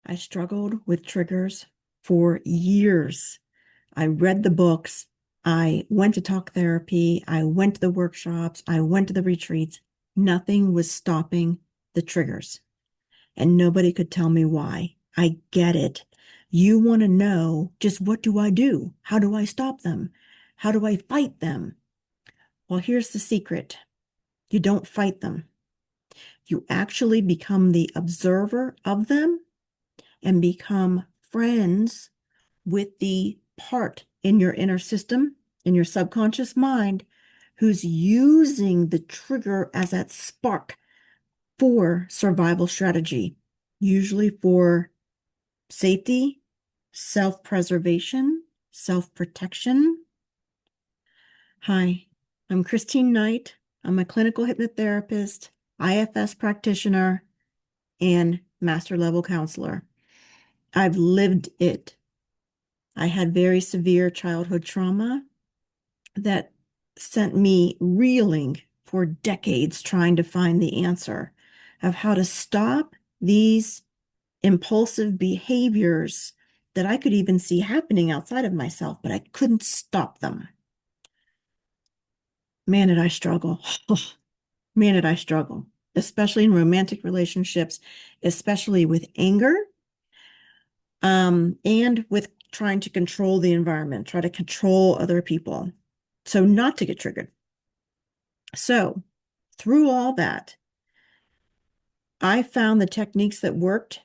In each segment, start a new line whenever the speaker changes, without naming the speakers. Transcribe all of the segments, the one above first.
I struggled with triggers for years. I read the books. I went to talk therapy. I went to the workshops. I went to the retreats. Nothing was stopping the triggers, and nobody could tell me why. I get it. You want to know just what do I do? How do I stop them? How do I fight them? Well, here's the secret. You don't fight them. You actually become the observer of them and become friends with the part in your inner system, in your subconscious mind, who's using the trigger as that spark for survival strategy, usually for safety, self-preservation, self-protection. Hi, I'm Christine Knight. I'm a clinical hypnotherapist, IFS practitioner, and master level counselor. I've lived it. I had very severe childhood trauma that sent me reeling for decades trying to find the answer of how to stop these impulsive behaviors that I could even see happening outside of myself, but I couldn't stop them. Man, did I struggle. Man, did I struggle, especially in romantic relationships, especially with anger, and with trying to control the environment, try to control other people. So not to get triggered. So through all that, I found the techniques that worked,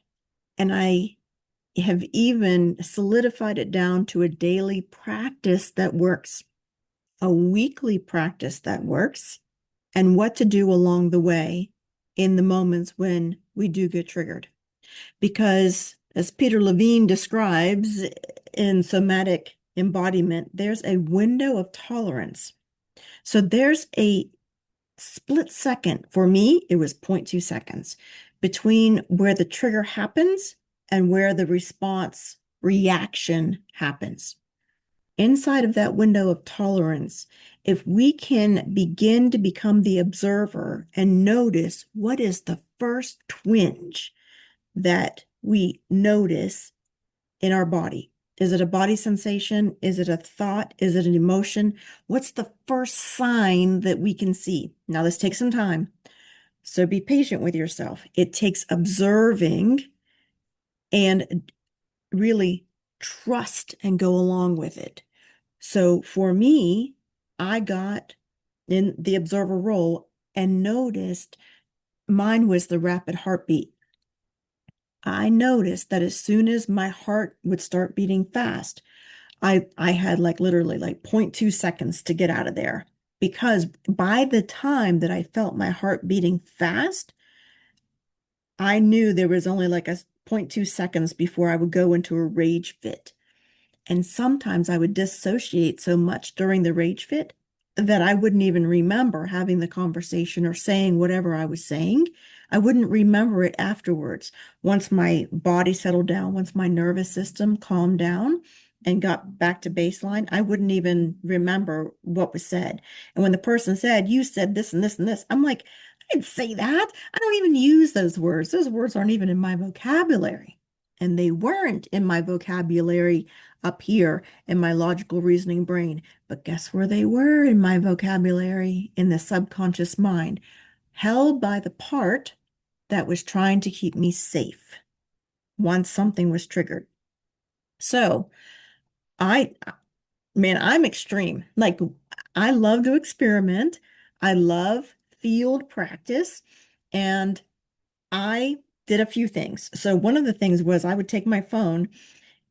and I have even solidified it down to a daily practice that works, a weekly practice that works, and what to do along the way in the moments when we do get triggered. Because as Peter Levine describes in Somatic embodiment, there's a window of tolerance. So there's a split second. For me, it was 0.2 seconds between where the trigger happens and where the response reaction happens. Inside of that window of tolerance, if we can begin to become the observer and notice what is the first twinge that we notice in our body. Is it a body sensation? Is it a thought? Is it an emotion? What's the first sign that we can see? Now, this takes some time, so be patient with yourself. It takes observing and really trust and go along with it. So for me, I got in the observer role and noticed mine was the rapid heartbeat. I noticed that as soon as my heart would start beating fast, I had like literally like 0.2 seconds to get out of there, because by the time that I felt my heart beating fast, I knew there was only like a 0.2 seconds before I would go into a rage fit. And sometimes I would dissociate so much during the rage fit that I wouldn't even remember having the conversation or saying whatever I was saying. I wouldn't remember it afterwards. Once my body settled down, once my nervous system calmed down and got back to baseline, I wouldn't even remember what was said. And when the person said, "You said this and this and this," I'm like, "I didn't say that. I don't even use those words. Those words aren't even in my vocabulary." And they weren't in my vocabulary up here in my logical reasoning brain. But guess where they were in my vocabulary? In the subconscious mind, held by the part that was trying to keep me safe once something was triggered. So I, man, I'm extreme. Like, I love to experiment. I love field practice. And I did a few things. So one of the things was I would take my phone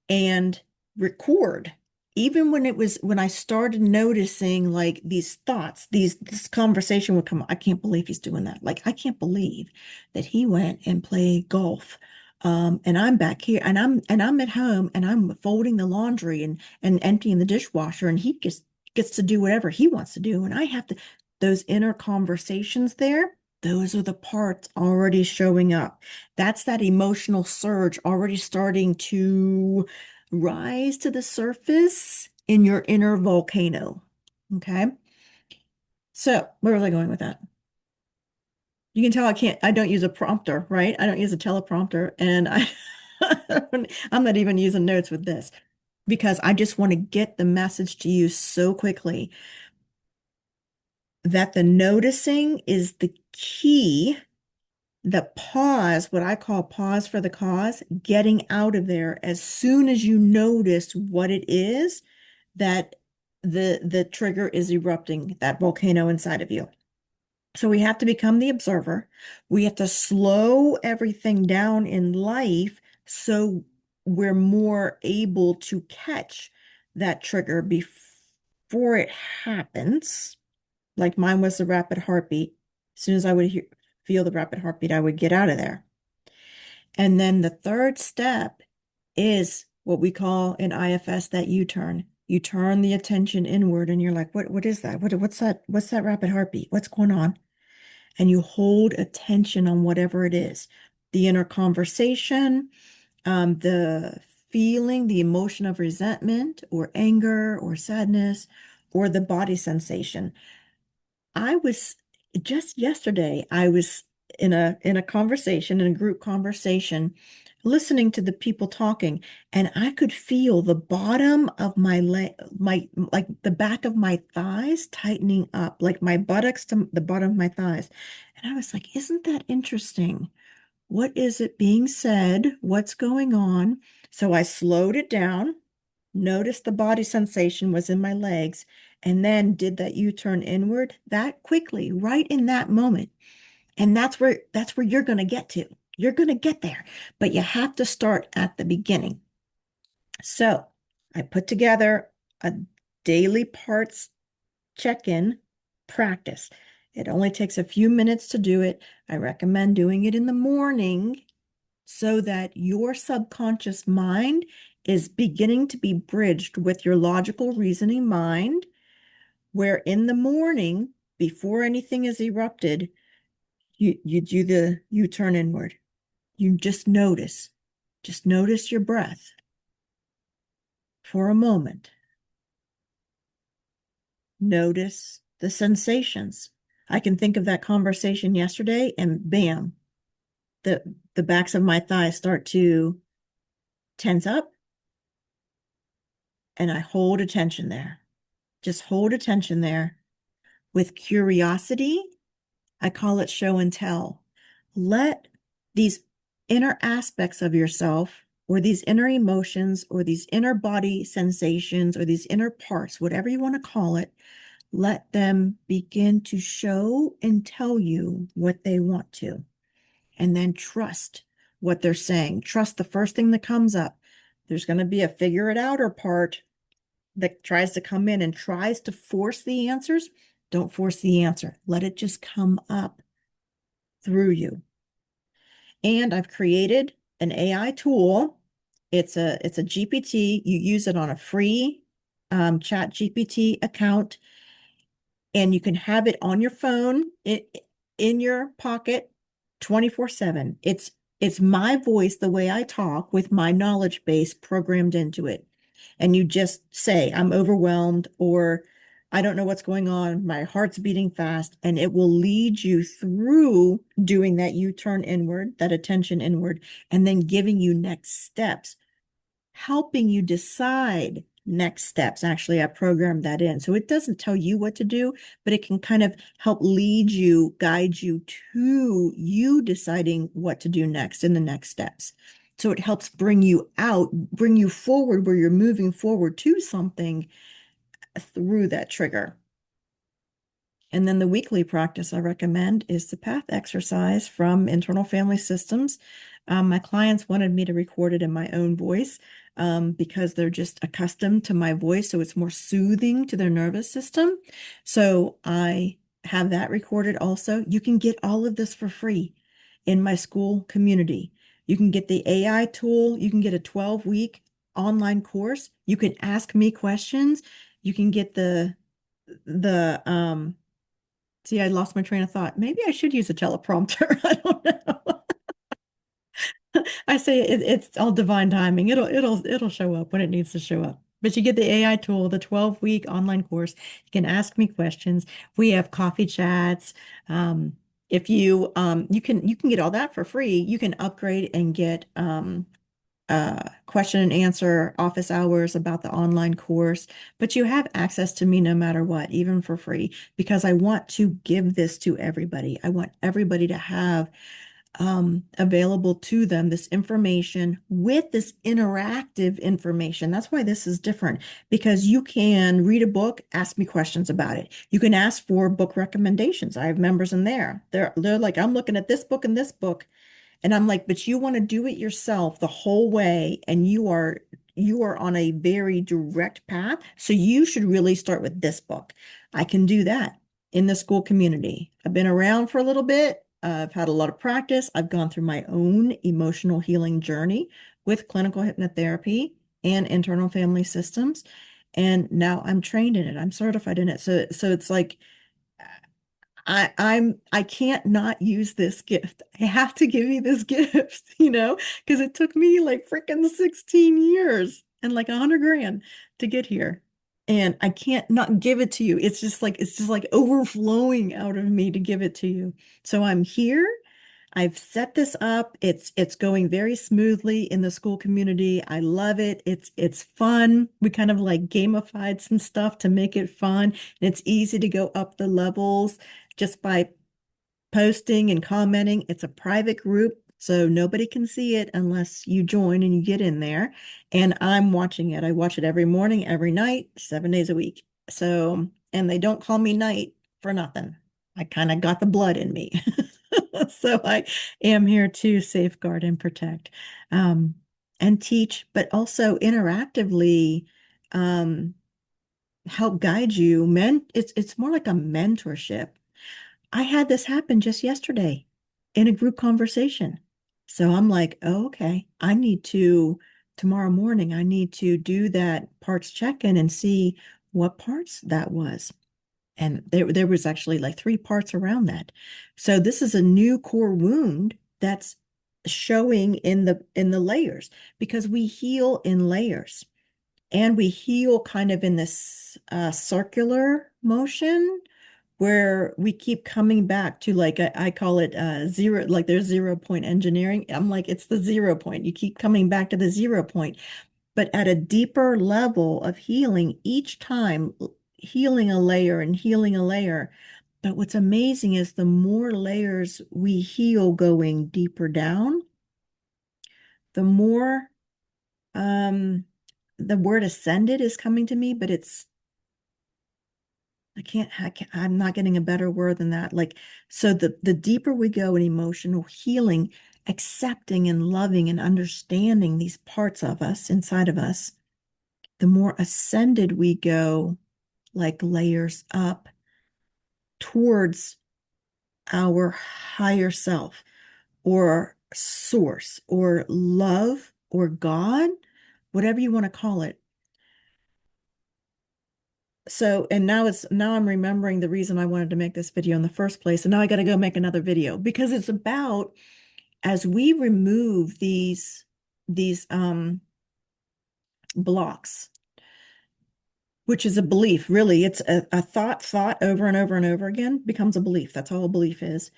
and record. Even when I started noticing like these thoughts, this conversation would come. I can't believe he's doing that. Like, I can't believe that he went and played golf. And I'm back here and I'm at home and I'm folding the laundry and emptying the dishwasher, and he just gets to do whatever he wants to do. And I have to, those inner conversations there, those are the parts already showing up. That's that emotional surge already starting to rise to the surface in your inner volcano. Okay. So where was I going with that? You can tell I don't use a prompter, right? I don't use a teleprompter. And I, I'm not even using notes with this because I just want to get the message to you so quickly that the noticing is the key. The pause, what I call pause for the cause, getting out of there as soon as you notice what it is that the trigger is erupting, that volcano inside of you. So we have to become the observer. We have to slow everything down in life so we're more able to catch that trigger before it happens. Like mine was the rapid heartbeat. As soon as I would feel the rapid heartbeat, I would get out of there. And then the third step is what we call in IFS that U-turn. You turn the attention inward and you're like, what is that? What's that? What's that rapid heartbeat? What's going on? And you hold attention on whatever it is, the inner conversation, the feeling, the emotion of resentment or anger or sadness, or the body sensation. I was just yesterday, I was in a conversation, in a group conversation, listening to the people talking, and I could feel the bottom of my leg, my like the back of my thighs tightening up, like my buttocks to the bottom of my thighs. And I was like, isn't that interesting? What is it being said? What's going on? So I slowed it down, noticed the body sensation was in my legs, and then did that U-turn inward that quickly, right in that moment. And that's where you're going to get to. You're going to get there, but you have to start at the beginning. So I put together a daily parts check-in practice. It only takes a few minutes to do it. I recommend doing it in the morning so that your subconscious mind is beginning to be bridged with your logical reasoning mind, where in the morning, before anything is erupted, you do the U-turn inward. You just notice your breath for a moment. Notice the sensations. I can think of that conversation yesterday and bam, the backs of my thighs start to tense up and I hold attention there. Just hold attention there with curiosity. I call it show and tell. Let these inner aspects of yourself, or these inner emotions, or these inner body sensations, or these inner parts, whatever you want to call it, let them begin to show and tell you what they want to. And then trust what they're saying. Trust the first thing that comes up. There's going to be a figure it outer part that tries to come in and tries to force the answers. Don't force the answer. Let it just come up through you. And I've created an AI tool. It's a GPT. You use it on a free ChatGPT account, and you can have it on your phone, in your pocket 24/7. It's my voice, the way I talk with my knowledge base programmed into it. And you just say, I'm overwhelmed, or I don't know what's going on. My heart's beating fast, and it will lead you through doing that U-turn inward, that attention inward, and then giving you next steps, helping you decide next steps. Actually, I programmed that in. So it doesn't tell you what to do, but it can kind of help lead you, guide you to you deciding what to do next in the next steps. So it helps bring you out, bring you forward where you're moving forward to something through that trigger. And then the weekly practice I recommend is the path exercise from Internal Family Systems. My clients wanted me to record it in my own voice because they're just accustomed to my voice, so it's more soothing to their nervous system. So I have that recorded also. You can get all of this for free in my Skool community. You can get the AI tool. You can get a 12-week online course. You can ask me questions. You can get the see, I lost my train of thought. Maybe I should use a teleprompter. I don't know. I say it's all divine timing. It'll show up when it needs to show up. But you get the AI tool, the 12-week online course. You can ask me questions. We have coffee chats. If you you can get all that for free. You can upgrade and get question and answer office hours about the online course, but you have access to me no matter what, even for free, because I want to give this to everybody. I want everybody to have available to them this information with this interactive information. That's why this is different, because you can read a book, ask me questions about it. You can ask for book recommendations. I have members in there. They're like, I'm looking at this book and this book. And I'm like, but you want to do it yourself the whole way, and you are on a very direct path. So you should really start with this book. I can do that in the Skool community. I've been around for a little bit. I've had a lot of practice. I've gone through my own emotional healing journey with clinical hypnotherapy and internal family systems. And now I'm trained in it. I'm certified in it. So it's like I can't not use this gift. I have to give you this gift, because it took me like freaking 16 years and like 100 grand to get here. And I can't not give it to you. It's just like overflowing out of me to give it to you. So I'm here. I've set this up. It's going very smoothly in the Skool community. I love it. It's fun. We kind of like gamified some stuff to make it fun. And it's easy to go up the levels just by posting and commenting. It's a private group, so nobody can see it unless you join and you get in there. And I'm watching it. I watch it every morning, every night, 7 days a week. So, and they don't call me Knight for nothing. I kind of got the blood in me. So I am here to safeguard and protect, and teach, but also interactively help guide you. It's more like a mentorship. I had this happen just yesterday in a group conversation. So I'm like, oh, okay, tomorrow morning, I need to do that parts check-in and see what parts that was. And there was actually like 3 parts around that. So this is a new core wound that's showing in the layers, because we heal in layers, and we heal kind of in this circular motion where we keep coming back to, like, I call it zero, like there's 0 point engineering. I'm like, it's the 0 point. You keep coming back to the 0 point, but at a deeper level of healing each time, healing a layer and healing a layer. But what's amazing is the more layers we heal going deeper down, the more the word ascended is coming to me, but I'm not getting a better word than that. Like, so the deeper we go in emotional healing, accepting and loving and understanding these parts of us inside of us, the more ascended we go, like layers up towards our higher self or source or love or God, whatever you want to call it. So, and now I'm remembering the reason I wanted to make this video in the first place. And now I got to go make another video, because it's about, as we remove these blocks, which is a belief, really. It's a thought over and over and over again becomes a belief. That's all a belief is.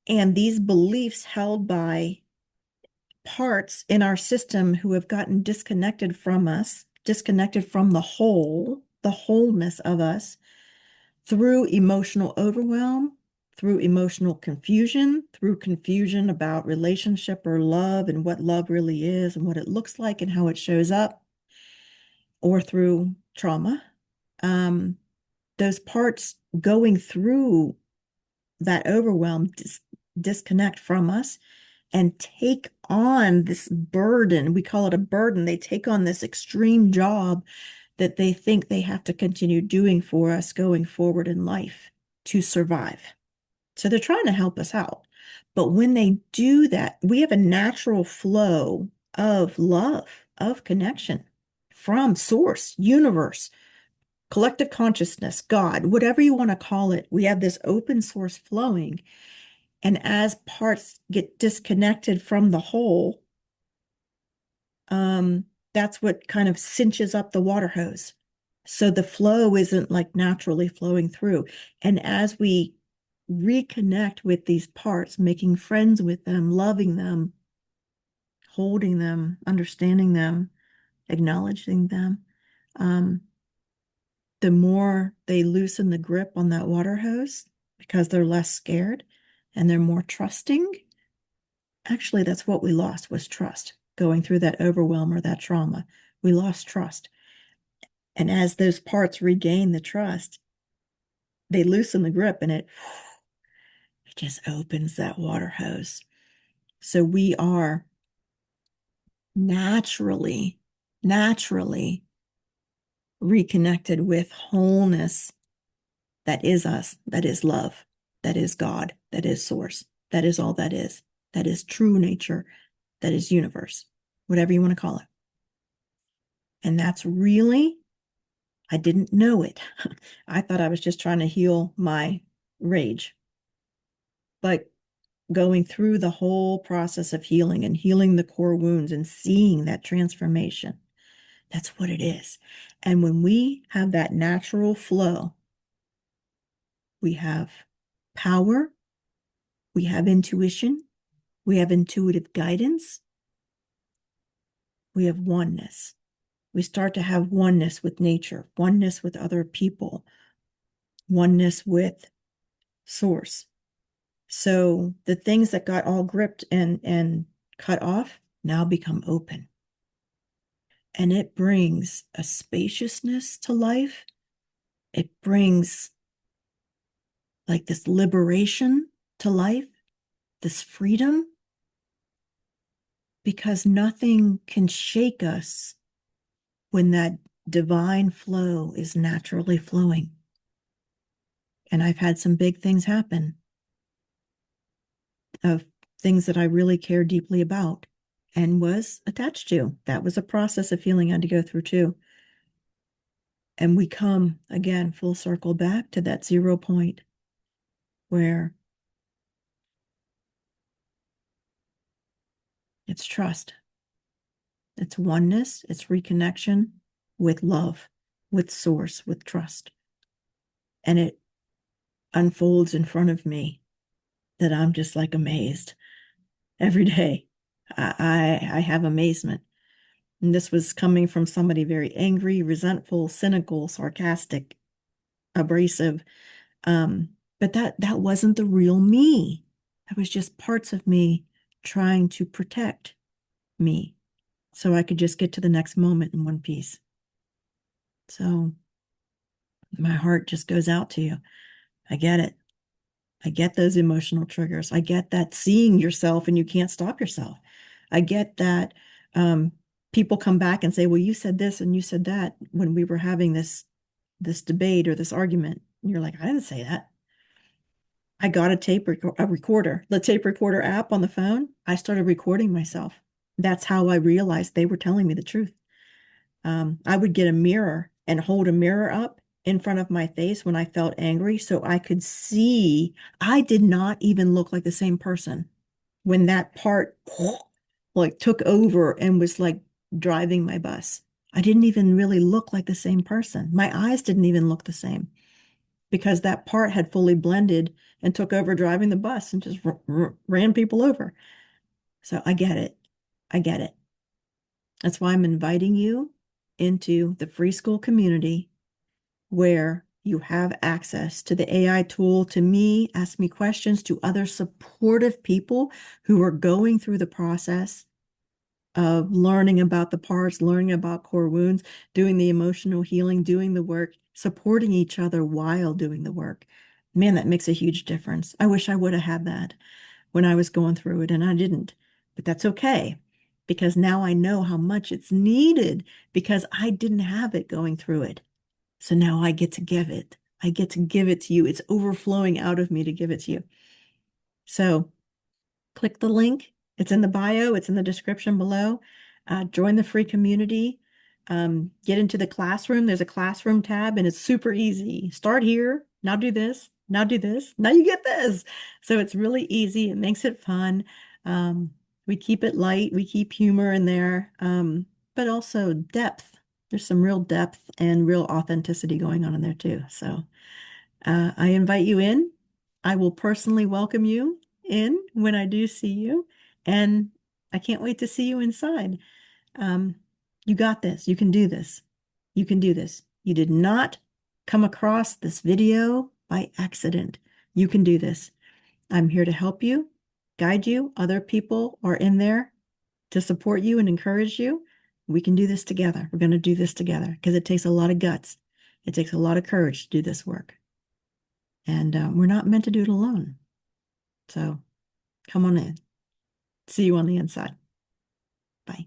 And these beliefs held by parts in our system who have gotten disconnected from us, disconnected from the wholeness of us, through emotional overwhelm, through emotional confusion, through confusion about relationship or love and what love really is and what it looks like and how it shows up, or through trauma. Those parts going through that overwhelm disconnect from us and take on this burden. We call it a burden. They take on this extreme job that they think they have to continue doing for us going forward in life to survive. So they're trying to help us out. But when they do that, we have a natural flow of love, of connection from source, universe, collective consciousness, God, whatever you want to call it. We have this open source flowing. And as parts get disconnected from the whole, that's what kind of cinches up the water hose. So the flow isn't like naturally flowing through. And as we reconnect with these parts, making friends with them, loving them, holding them, understanding them, acknowledging them, um, the more they loosen the grip on that water hose because they're less scared and they're more trusting. Actually, that's what we lost, was trust. Going through that overwhelm or that trauma, we lost trust. And as those parts regain the trust, they loosen the grip and it just opens that water hose. So we are naturally reconnected with wholeness that is us, that is love, that is God, that is source, that is all that is true nature, that is universe, whatever you want to call it. And that's really, I didn't know it. I thought I was just trying to heal my rage. But going through the whole process of healing and healing the core wounds and seeing that transformation, that's what it is. And when we have that natural flow, we have power, we have intuition, we have intuitive guidance, we have oneness. We start to have oneness with nature, oneness with other people, oneness with source. So the things that got all gripped and cut off now become open. And it brings a spaciousness to life. It brings like this liberation to life, this freedom, because nothing can shake us when that divine flow is naturally flowing. And I've had some big things happen of things that I really care deeply about and was attached to. That was a process of healing I had to go through too. And we come again full circle back to that 0 point where it's trust, it's oneness, it's reconnection with love, with source, with trust. And it unfolds in front of me that I'm just like amazed every day. I have amazement. And this was coming from somebody very angry, resentful, cynical, sarcastic, abrasive. But that wasn't the real me. That was just parts of me trying to protect me so I could just get to the next moment in one piece. So my heart just goes out to you. I get it. I get those emotional triggers. I get that seeing yourself and you can't stop yourself. I get that people come back and say, well, you said this and you said that when we were having this debate or this argument. And you're like, I didn't say that. I got a recorder, the tape recorder app on the phone. I started recording myself. That's how I realized they were telling me the truth. I would get a mirror and hold a mirror up in front of my face when I felt angry so I could see I did not even look like the same person when that part like took over and was like driving my bus. I didn't even really look like the same person. My eyes didn't even look the same because that part had fully blended and took over driving the bus and just ran people over. So I get it. I get it. That's why I'm inviting you into the free Skool community where you have access to the AI tool, to me, ask me questions, to other supportive people who are going through the process of learning about the parts, learning about core wounds, doing the emotional healing, doing the work, supporting each other while doing the work. Man, that makes a huge difference. I wish I would have had that when I was going through it, and I didn't. But that's okay, because now I know how much it's needed because I didn't have it going through it. So now I get to give it. I get to give it to you. It's overflowing out of me to give it to you. So click the link. It's in the bio. It's in the description below. Join the free community. Get into the classroom. There's a classroom tab and it's super easy. Start here. Now do this. Now do this. Now you get this. So it's really easy. It makes it fun. We keep it light. We keep humor in there, but also depth. There's some real depth and real authenticity going on in there too. So I invite you in. I will personally welcome you in when I do see you. And I can't wait to see you inside. Um, you got this. You can do this. You can do this. You did not come across this video by accident. You can do this. I'm here to help you, guide you. Other people are in there to support you and encourage you. We can do this together. We're going to do this together because it takes a lot of guts. It takes a lot of courage to do this work. And we're not meant to do it alone. So come on in. See you on the inside. Bye.